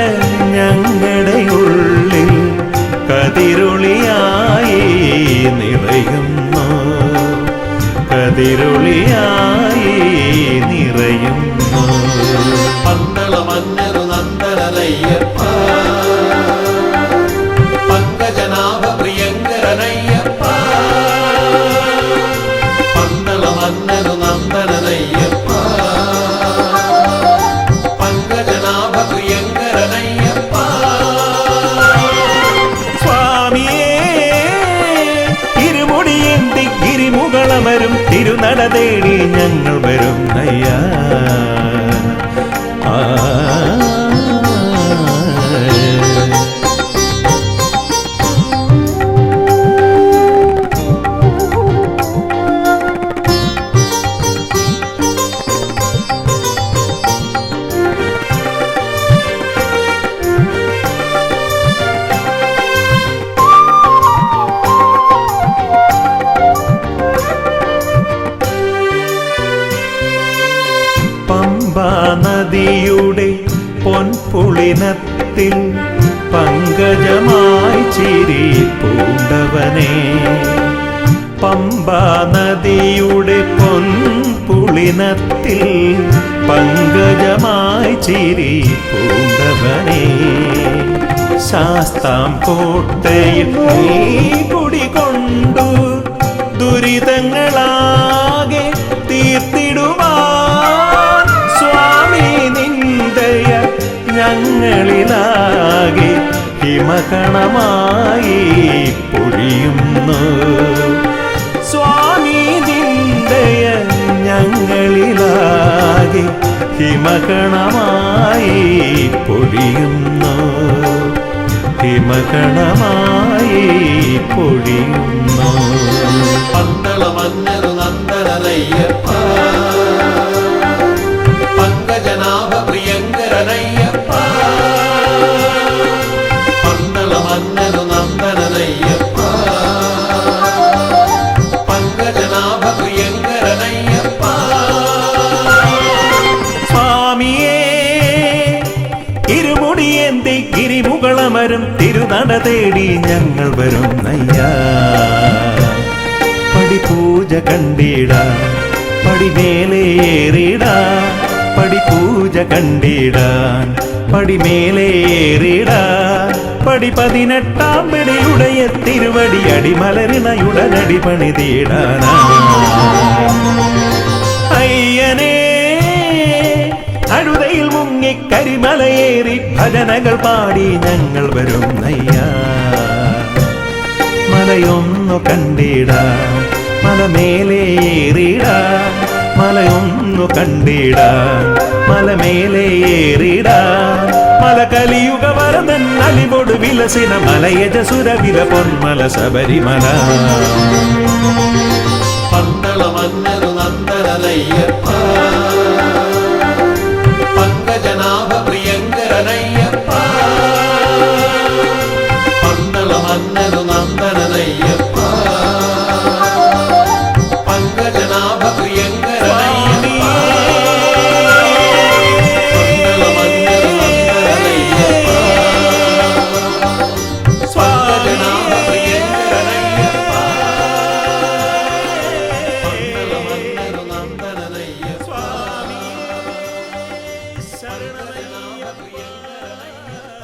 ഞങ്ങളുടെ ഉള്ളിൽ കതിരൊളിയായി നിറയുന്നു കതിരൊളിയായി നിറയുന്നു പന്തള മന്നരു നന്ദനയ്യപ്പ പങ്കജനാഭ പ്രിയങ്കരനയ്യപ്പ പന്തള മന്നരു നന്ദനയ്യപ്പ പങ്കജനാഭ പ്രിയങ്കരനയ്യപ്പ സ്വാമിയേ ഇരുമുടിയേന്തി ഗിരിമുകളമരും തിരുനട തേടി ഞങ്ങൾ വരുന്നയ്യാ നദിയുടെ പൊൻപുളിനത്തിൽ പങ്കജമായി ചിരി പൂണ്ടവനെ പമ്പാ നദിയുടെ പൊൻപുളിനത്തിൽ പങ്കജമായി ചിരി പൂണ്ടവനെ ശാസ്താം കോട്ടയിൽ നീ കുടികൊണ്ടു ദുരിതങ്ങളാകെ തീർത്തിടുവാൻ സ്വാമി നിന്ദയ ഞങ്ങളിലാകെ ഹിമകണമായി പൊഴിയുന്നു സ്വാമി നിന്ദയ ഞങ്ങളിലാകെ ഹിമകണമായി പൊഴിയുന്നു ഹിമകണമായി പൊഴിയുന്നു പന്തള മന്നരു നന്ദനയ്യപ്പ പങ്കജനാഭ പ്രിയങ്കരനയ്യപ്പ പന്തള മന്നരു നന്ദനയ്യപ്പ പങ്കജനാഭ പ്രിയങ്കരനയ്യപ്പ സ്വാമിയേ തിരുമുടിയേന്തി ഗിരിമുകളമരും തിരുനട തേടി ഞങ്ങൾ വരും നയ്യാ. പടിപൂജ കണ്ടിടാ പടിമേലേറിടാ പടിപൂജ കണ്ടിടാൻ പടിമേലേറിടാ പടി 18 പടിയുടയ തിരുവടി അടിമലരിണയുടനടി പണിതീടാനാ. അയ്യനേ അഴുതയിൽ മുങ്ങി കരിമലയേറി ഭജനകൾ പാടി ഞങ്ങൾ വരും നയ്യാ. മലയൊന്നു കണ്ടിടാ മലമേലേറിടാ മലയൊന്നു കണ്ടിടാ മലമേലേറിടാ മല കലിയുഗ വരദൻ അലിവോട് വിലസിന മലയജസുരവില പൊന്മല ശബരിമല. പന്തള മന്നരു നന്ദനയ്യപ്പ പങ്കജനാഭ പ്രിയങ്കരനയ്യപ്പ പന്തള മന്നരു നന്ദനയ്യപ്പ പങ്കജനാഭ പ്രിയങ്കരനയ്യപ്പ പന്തള മന്നരു നന്ദനയ്യപ്പ പങ്കജനാഭ പ്രിയങ്കരനയ്യപ്പ പന്തള മന്നരു നന്ദനയ്യപ്പ പങ്കജനാഭ പ്രിയങ്കരനയ്യപ്പ.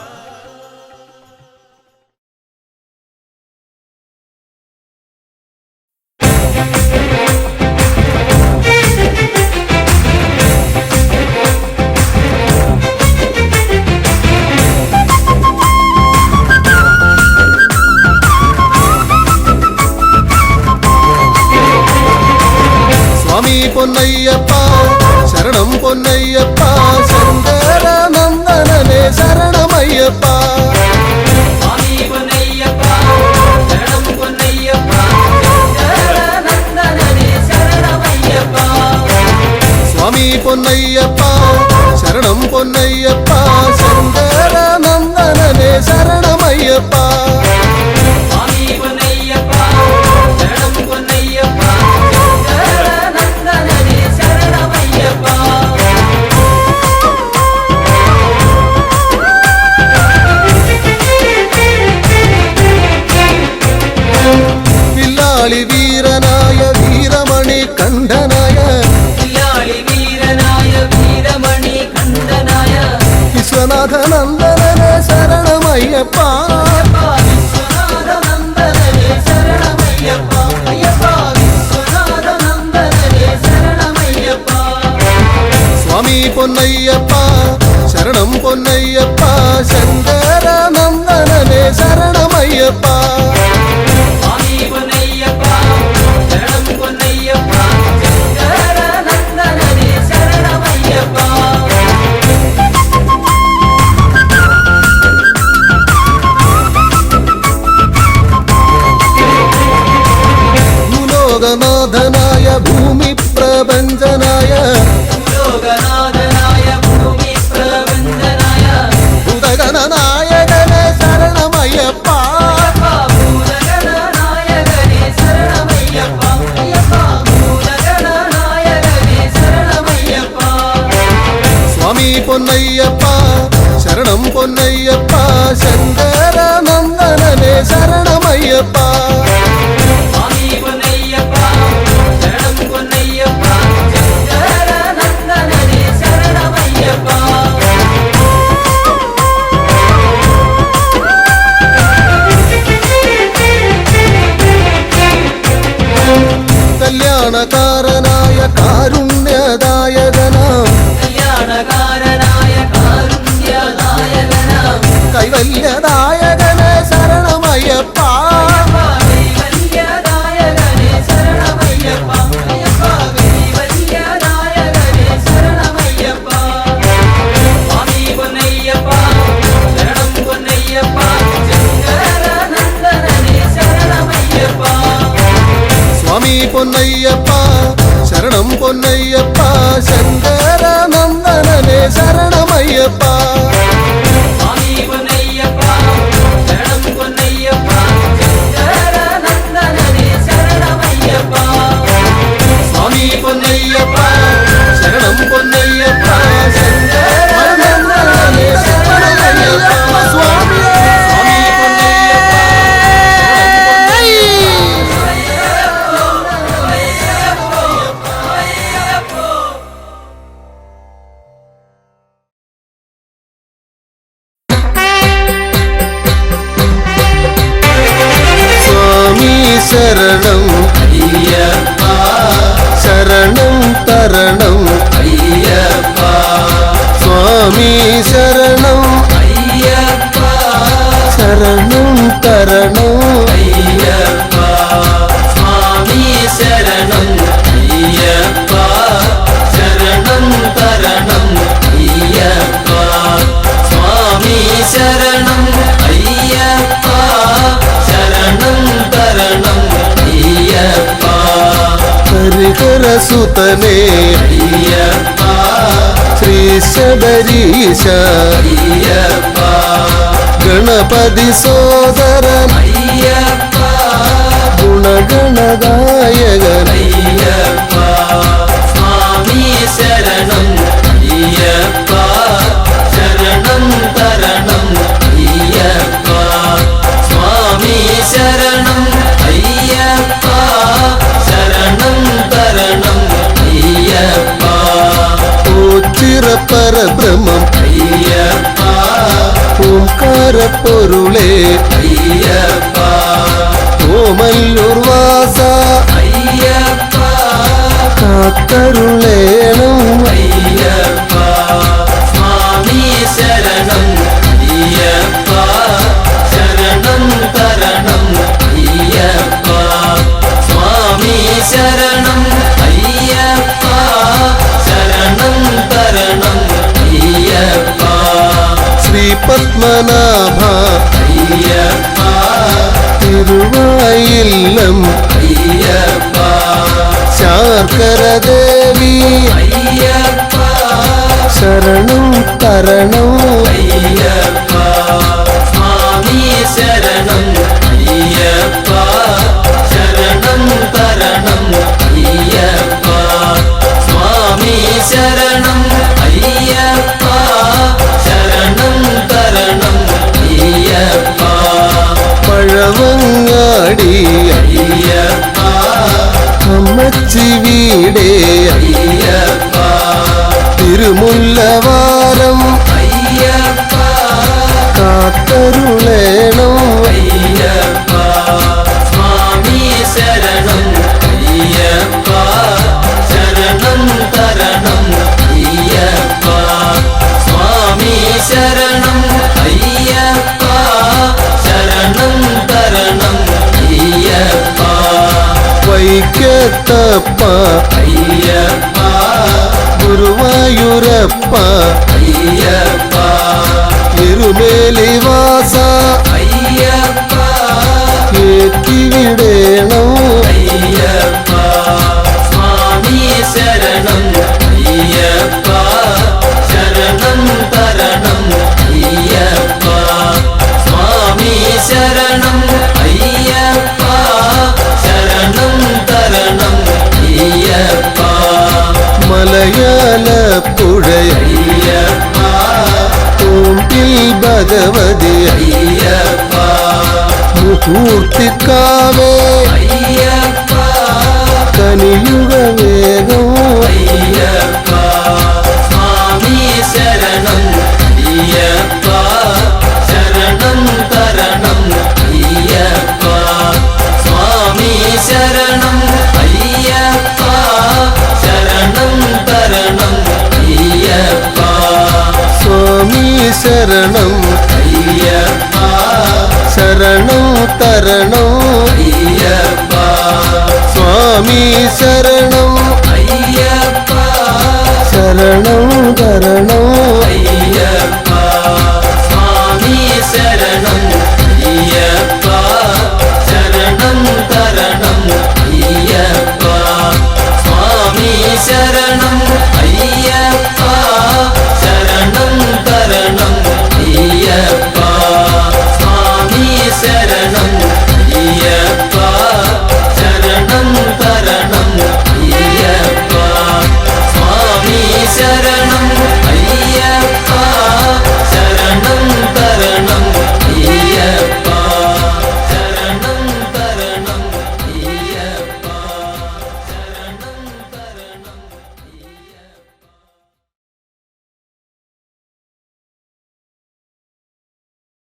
സ്വാമി പൊന്നയ്യപ്പ ശരണം പൊന്നയ്യപ്പ ശങ്കരനന്ദനനെ ശരണമയ്യപ്പ. സ്വാമി പൊന്നയ്യപ്പ ശരണം പൊന്നയ്യപ്പ ശങ്കരനന്ദനനെ ശരണമയ്യപ്പ. സ്വാമി പൊന്നയ്യപ്പ ശരണം പൊന്നയ്യപ്പ ശങ്കരനന്ദനനെ ശരണമയ്യപ്പ. സ്വാമി പൊന്നയ്യപ്പ ശരണം പൊന്നയ്യപ്പ ശങ്കരനന്ദനനെ ശരണമയ്യപ്പ. വില്ലാളി വീരനായ വീരമണി കണ്ഠനായ വില്ലാളി വീരനായ വീരമണി കണ്ഠനായ വിശ്വനാഥനന്ദനനെ ശരണമയ്യപ്പ. വിശ്വനാഥനന്ദനനെ ശരണമയ്യപ്പ. അയ്യപ്പ വിശ്വനാഥനന്ദനനെ ശരണമയ്യപ്പ. സ്വാമി പൊന്നയ്യപ്പ ശരണം പൊന്നയ്യപ്പ ശങ്കരനന്ദനനെ ശരണമയ്യപ്പ. സ്വാമി പൊന്നയ്യപ്പ ശരണം പൊന്നയ്യപ്പ ശങ്കരനന്ദനനെ ശരണമയ്യപ്പ. ഭൂലോകനാഥനായ ഭൂമി പ്രപഞ്ചനായ ലോകനാഥനായ ഭൂമി പ്രപഞ്ചനായ ഭൂതഗണനായകനെ ശരണമയ്യപ്പ. ഭൂതഗണനായകനെ ശരണമയ്യപ്പ. അയ്യപ്പ ഭൂതഗണനായകനെ ശരണമയ്യപ്പ. സ്വാമി പൊന്നയ്യപ്പ ശരണം പൊന്നയ്യപ്പ ശങ്കരനന്ദനനെ ശരണമയ്യപ്പ. സ്വാമി പൊന്നയ്യപ്പ ശരണം പൊന്നയ്യപ്പ ശങ്കരനന്ദനനെ ശരണമയ്യപ്പ. കല്യാണകാരനായ കാരുണ്യദായകനാം കല്യാണകാരനായ കാരുണ്യദായകനാം കൈവല്യദായകനെ ശരണമയ്യപ്പ. കൈവല്യദായകനെ ശരണമയ്യപ്പ. അയ്യപ്പ കൈവല്യദായകനെ ശരണമയ്യപ്പ. സ്വാമി പൊന്നയ്യപ്പ ശരണം പൊന്നയ്യപ്പ ശങ്കരനന്ദനനെ ശരണമയ്യപ്പ. സ്വാമി പൊന്നയ്യപ്പ ശരണം പൊന്നയ്യപ്പ ശങ്കരനന്ദനനെ ശരണമയ്യപ്പ. സ്വാമി പൊന്നയ്യപ്പ ശരണം പൊന്നയ്യപ്പ ശങ്കരനന്ദനനെ ശരണമയ്യപ്പ. സ്വാമി പൊന്നയ്യപ്പ ശരണം പൊന്നയ്യപ്പ ശങ്കരനന്ദനനെ ശരണമയ്യപ്പ. ശരണം അയ്യപ്പ ശരണം തരണം അയ്യപ്പ സ്വാമി ശരണം അയ്യപ്പ ശരണം തരണം അയ്യപ്പ സ്വാമി ശരണം അയ്യപ്പ ശരണം തരണം അയ്യപ്പ സ്വാമി ശരണം അയ്യപ്പ ശരണം തരണം അയ്യപ്പ ഹരിഹരസുതനേ അയ്യപ്പ ശ്രീ ശബരീശ അയ്യപ്പ ഗണപതി സോദരൻ അയ്യപ്പ ഗുണഗണദായകൻ അയ്യപ്പ സ്വാമി ശരണം അയ്യപ്പ ശരണം തരണം അയ്യപ്പ സ്വാമി ശരണം അയ്യപ്പ ശരണം തരണം അയ്യപ്പ ഓച്ചിറപ്പരബ്രഹ്മം അയ്യപ്പ ഓംകാര പൊരുളേ അയ്യപ്പ ഓമല്ലൂർ വാസ അയ്യപ്പ കാത്തരുളേണം അയ്യപ്പ സ്വാമി ശരണം അയ്യപ്പ ശരണം തരണം അയ്യപ്പ സ്വാമി ശരണം അയ്യപ്പ ശരണം തരണം അയ്യപ്പ ശ്രീ പത്മനാഭ അയ്യപ്പ തിരുവായില്ലം അയ്യപ്പ ശാർക്കര ദേവി അയ്യപ്പ ശരണം തരണം അയ്യപ്പ സ്വാമി ശരണം അയ്യപ്പ ശരണം തരണം അയ്യപ്പ സ്വാമി ശരണം അയ്യപ്പ ശരണം തരണം അയ്യപ്പ പഴവങ്ങാടി അയ്യപ്പ അമ്മച്ചി വീടേ അയ്യപ്പ തിരുമുല്ലവാരം അയ്യപ്പ കാത്തരുളേണം അയ്യപ്പ സ്വാമി ശരണം അയ്യപ്പ ശരണം തരണം അയ്യപ്പ സ്വാമി ശരണം അയ്യപ്പ ശരണം തരണം അയ്യപ്പ വൈക്കത്തപ്പ അയ്യപ്പ ഗുരുവായൂരപ്പ അയ്യപ്പ എരുമേലി വാസ അയ്യപ്പ ഏറ്റിവിടേണം അയ്യപ്പ സ്വാമി ശരണം അയ്യപ്പ ശരണം തരണം അയ്യപ്പ സ്വാമി ശരണം അയ്യപ്പ ശരണം തരണം അയ്യപ്പ മലയാളപ്പുഴ അയ്യപ്പ തോട്ടിൽ ഭഗവതി അയ്യപ്പ മുഹൂർത്തിക്കാവേ അയ്യപ്പ കനിയുക വേഗം അയ്യപ്പ സ്വാമി ശരണം അയ്യപ്പ ശരണം തരണം അയ്യപ്പ സ്വാമി ശരണം അയ്യപ്പ ശരണം തരണം അയ്യപ്പ സ്വാമി ശരണം അയ്യപ്പ ശരണം തരണം അയ്യപ്പ സ്വാമി ശരണം അയ്യപ്പ ശരണം തരണം അയ്യപ്പ സ്വാമി ശരണം